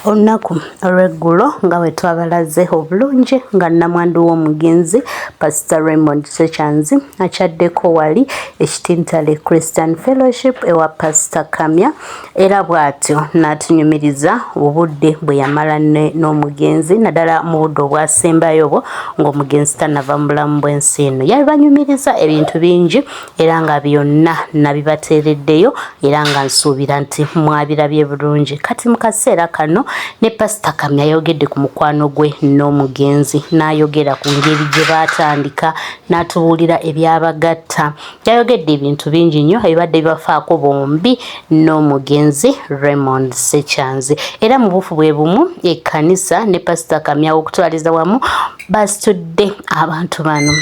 Olunaku olw'eggulo nga bwe twabalaze obulungi nga nnamwandu w'omugenzi Pastor Raymond Ssekyanzi akyaddeko wali ekitintale Christian Fellowship ewa Pastor Kamya era bw'atyo n'atunyumiriza obudde bwe yamala n'omugenzi naddala mu budde obwasembayo obwo ng'omugenzi tannava mu bulamu bw'ensi eno. Yabanyumiriza ebintu bingi era nga byonna nabibateereddeyo era nga nsuubira nti mwabirabye bulungi. Kati mu kaseera kano ne Pastor Kamya yayogedde ku mukwano gwe n'omugenzi n'ayogera ku ngeri gye baatandika n'atubuulira ebyabagatta. Yayogedde ebintu bingi nnyo ebibadde bibafaako bombi n'omugenzi Raymond Ssekyanzi era mu bufu bwe bumu ekkanisa ne Pastor Kamya okutwaliza wamu basitudde abantu bano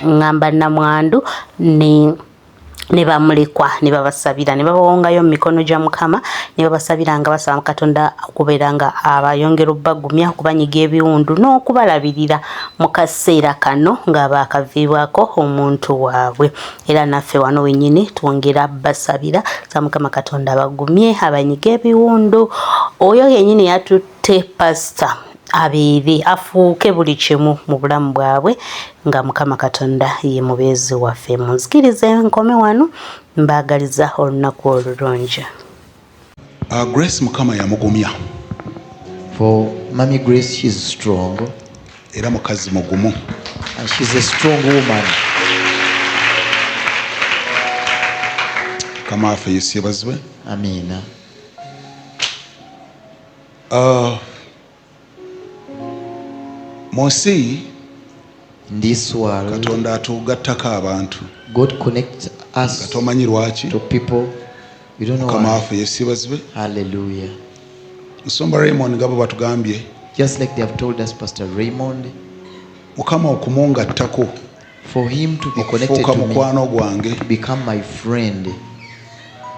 ngamba nnamwandu ne bamulekwa ne babasabira ne babawongayo mu mikono gya Mukama ne babasabira nga basaba Katonda okubeera nga abayongera obbagumya okubanyiga ebiwundu n'okubalabirira mu kaseera kano nga baakaviibwako omuntu waabwe. Era naffe wano wennyini twongera basabira za Mukama Katonda abagumye abanyiga ebiwundu. Oyo yennyini yatutte Pastor abeere afuuke buli kimu mu bulamu bwabwe nga Mukama Katonda ye mubeezi waffe. Munzikirize nkome wano mbaagaliza olunaku olulungi. Grace Mukama yamugumya. For Mami Grace, she's strong. Era mukazi mugumu. And she's a strong woman. Kama afe Yesu yebazibwe. Amina. Monsi in this world, Katonda atugattako abantu. God connects us Katomanyi lwaki. to people. You don't know Kama why. afe Yesu yebazibwe. Hallelujah. Musomba Raymond ngabo batugambye. Just like they have told us, Pastor Raymond, Mukama okumungattako. for him to be connected Okufuuka to me, mukwano gwange. to become my friend,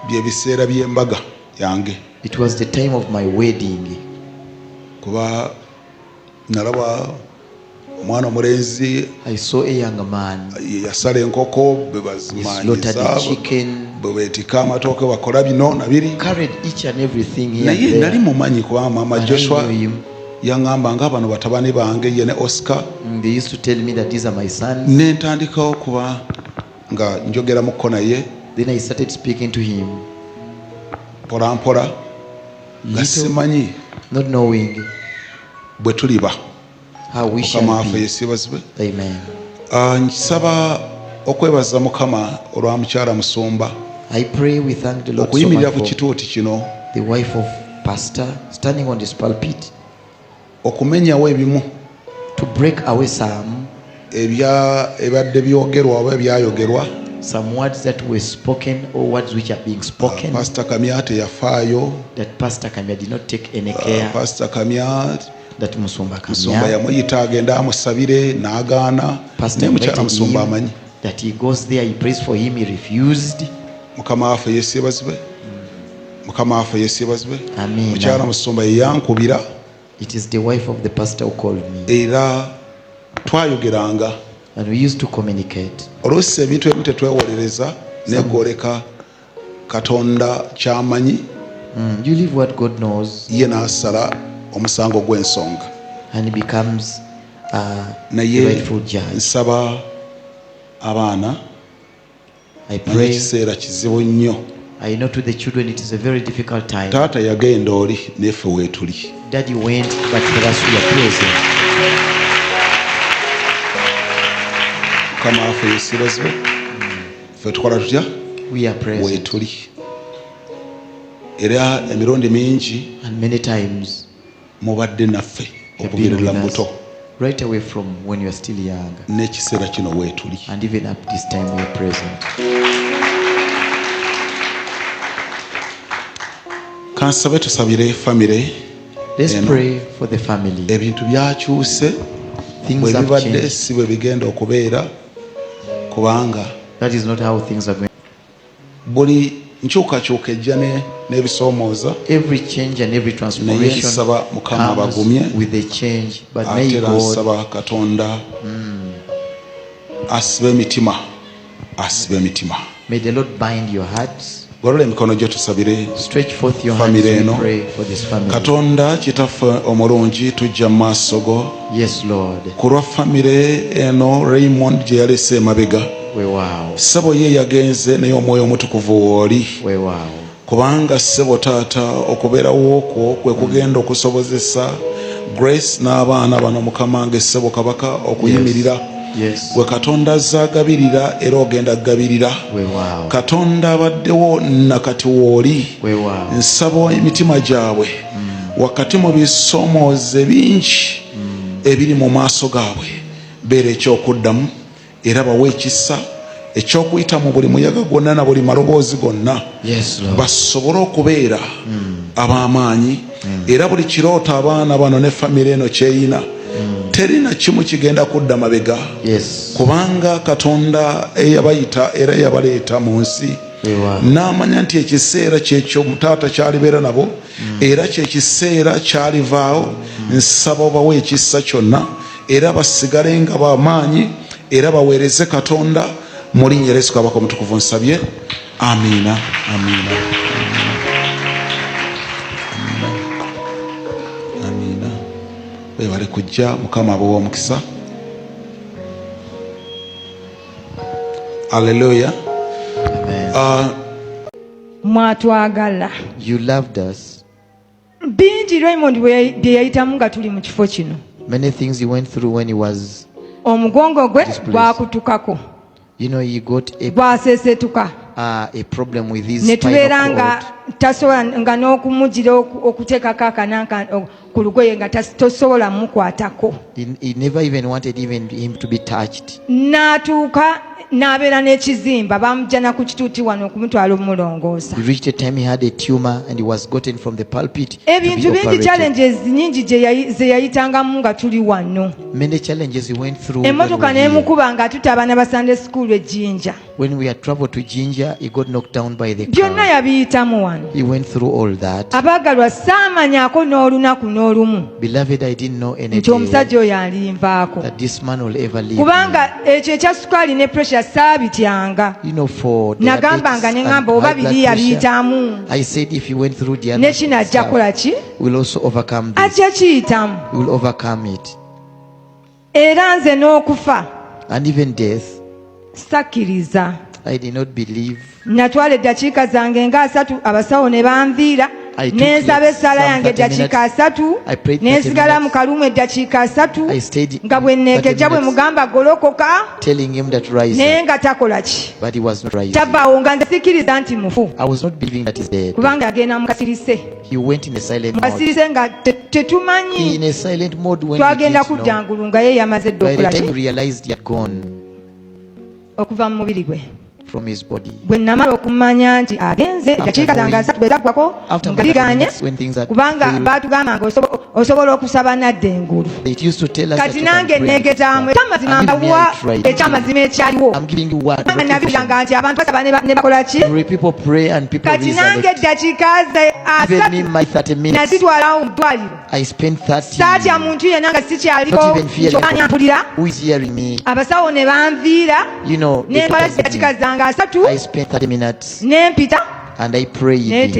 Bye biseera by'embaga yange. it was the time of my wedding. Kuba nalaba omwana omulenzi I saw a young man. yasala enkoko He slaughtered bebazimanyiza the chicken, bebeetika amatooke bakola bino nabiri carried each and everything here naye and nali there. mumanyi kuba maama And I Joshua knew him. yaŋŋamba nga bano batabani bange ye ne Oscar They used to tell me that these are my sons. ne ntandikawo kuba nga njogeramuko naye Then I started speaking to him, mpolampola nga little simanyi not knowing bwe tuliba. how we Mukama shall waffe be. Yesu yebazibwe. Amen. Nkisaba okwebaza Mukama olwa mukyala Musumba I pray we thank the Lord so okuyimirira much ku for kituuti kino the wife of Pastor standing on this pulpit okumenyawo ebimu to break away some ebadde byogerwa oba ebyayogerwa. words that were spoken or words which are being spoken Pastor Kamya teyafaayo. that Pastor Kamya did not take any care, Pastor Kamya that Musumba Musumba Kamya, yamuyita agenda amusabire n'agaana. Pastor Naye mukyala invited Musumba him, amanyi. that he goes there, he prays for him, he refused. Mukama waffe Yesu yebazibwe. Mukama waffe Yesu yebazibwe. Amen. Mukyala Musumba ye yankubira It is the wife of the pastor who called me, era twayogeranga. and we used to communicate. Oluusi ebintu ebimu tetwewolereza negoleka Katonda kyamanyi You leave what God knows, ye n'asala omusango gw'ensonga. and he becomes the Naye rightful judge. nsaba abaana I pray. ekiseera kizibu nnyo. I know to the children it is a very difficult time. Taata yagenda oli neffe weetuli. Daddy went, but for us we are present. Mukama waffe Yesu yebazibwe. Ffe tukola tutya? We are present. Weetuli. Era emirundi mingi And many times, mubadde naffe you have been with okuviirira us muto. right away from when you are still young. N'ekiseera kino weetuli. And even up this time we are present. Kansabe tusabire famire. Let's Amen. pray for the family. Ebintu byakyuse Things bwe have bibadde changed. si bwe bigenda okubeera kubanga That is not how things are going. buli nkyukakyuka ejja n'ebisoomooza. Every change and every Naye transformation nsaba Mukama comes bagumye. with a change. But may Ate era God nsaba Katonda asibe emitima. Asibe emitima. May the Lord bind your hearts. golola emikono gyo tusabire Stretch forth your hands family and eno. pray for this family. Katonda kitaffe omulungi tujja mu maaso go Yes, Lord. ku lwa famire eno Raymond gye yalese emabega. Wow. Ssebo ye yagenze naye omwoyo omutukuvu wooli. Wow. Kubanga ssebo taata okubeerawo okwo kwe kugenda okusobozesa Grace n'abaana bano Mukama nga ssebo kabaka okuyimirira. Yes. Gwe Katonda azagabirira era ogenda gabirira. Wow. Katonda abaddewo nakati wooli. Wow. Nsaba emitima gyabwe wakati mu bisomooze bingi ebiri mu maaso gaabwe beera ekyokuddamu era bawe ekisa ekyokuyita mu buli muyaga gwonna na buli maloboozi gonna. Yes, Lord. Basobole okubeera ab'amaanyi era buli kirooto abaana bano ne famire eno kyeyina terina kimu kigenda kudda mabega. Yes. Kubanga Katonda eyabayita era yabaleeta mu nsi n'amanya nti ekiseera kyekyo mutaata kyalibeera nabo era kyekiseera kyalivaawo. Nsaba obawe ekisa kyonna era basigale nga b'amaanyi era baweereze Katonda mu linnya lya Yesu Kabaka omutukuvu nsabye. Amiina. Amiina. Amiina. Weebale kujja Mukama abawe omukisa. Hallelujah. Mwatwagala. You loved us. Bingi Raymond bye yayitamu nga tuli mu kifo kino. Many things he went through when he was. Omugongo gwe gwakutukako. You know, he got gwasesetuka. A problem with his spinal cord. Ne tubeera tasobola nga n'okumugira okuteekako akananka ku lugoye nga tosobola mukwatako. He never even wanted even him to be touched. N'atuuka n'abeera n'ekizimba bamujjana ku kituuti wano okumutwala omulongoosa. He reached a time he had a tumor and he was gotten from the pulpit. Ebintu bingi challenges nyingi ze yayitangamu nga tuli wano. Many challenges he went through. Emmotoka n'emukuba nga tuta abaana ba Sunday school e Jinja. When we had traveled to Jinja, he got knocked down by the car. Byonna yabiyitamu wano. He went through all that. Abaagalwa saamanyaako n'olunaku n'olumu. Beloved, I didn't know any nti omusajja oyo alimvaako. that this man will ever live. Kubanga ekyo ekya sukaali ne pressure saabityanga. You know, for nagambanga ne ngamba oba biri yabiyitamu. I said if he went through the ne kino ajja kukola ki? will also overcome this. Ajja kiyitamu. He will overcome it. Era nze n'okufa. And even death. Sakkiriza. I did not believe. Natwala eddakiika zange nga 3 abasawo ne banviira. Nensaba essala yange eddakiika 3 nensigala mu kalumu eddakiika 3 nga bwe neekejja bwe mugamba golokoka naye nga takola ki tabaawo nga nze sikkiriza nti mufu kubanga agenda mu kasirise mukasirise nga tetumanyi twagenda kudda ngulu nga ye yamaze dda okola ki okuva mu mubiri gwe. From his body. Bwe namala okumanya nti agenze eddakiika zange 3 bwe zaggwako nga biganye kubanga baatugamba nga osobola okusaba nadda engulu kati nange neegezaamu ekyamazima mbawa ekyamazima ekyaliwo nabibulanga nti abantu basaba ne bakola ki kati nange eddakiika ze 3 nazitwalawo mu ddwaliro saatya muntu yenna nga sikyaliko kyokanya mpulira abasawo ne banviira nentwala eddakiika zange I spent 30 minutes and I prayed,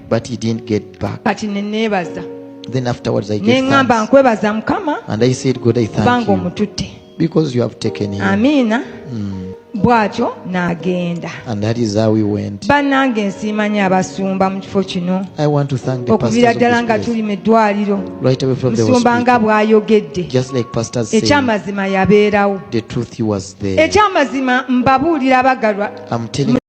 but he didn't get back. Then afterwards I gave thanks and I said, God, I thank you because you have taken him. Bwatyo n'agenda. And that is how we went. Bannange nsimanyi abasumba mu kifo kino. I want to thank the pastors okubira ddala nga tuli mu eddwaliro. Right away from the musumba nga bw'ayogedde. Just like pastors said. Ekyamazima yabeerawo. The truth he was there. Ekyamazima mbabuulira abagalwa. I'm telling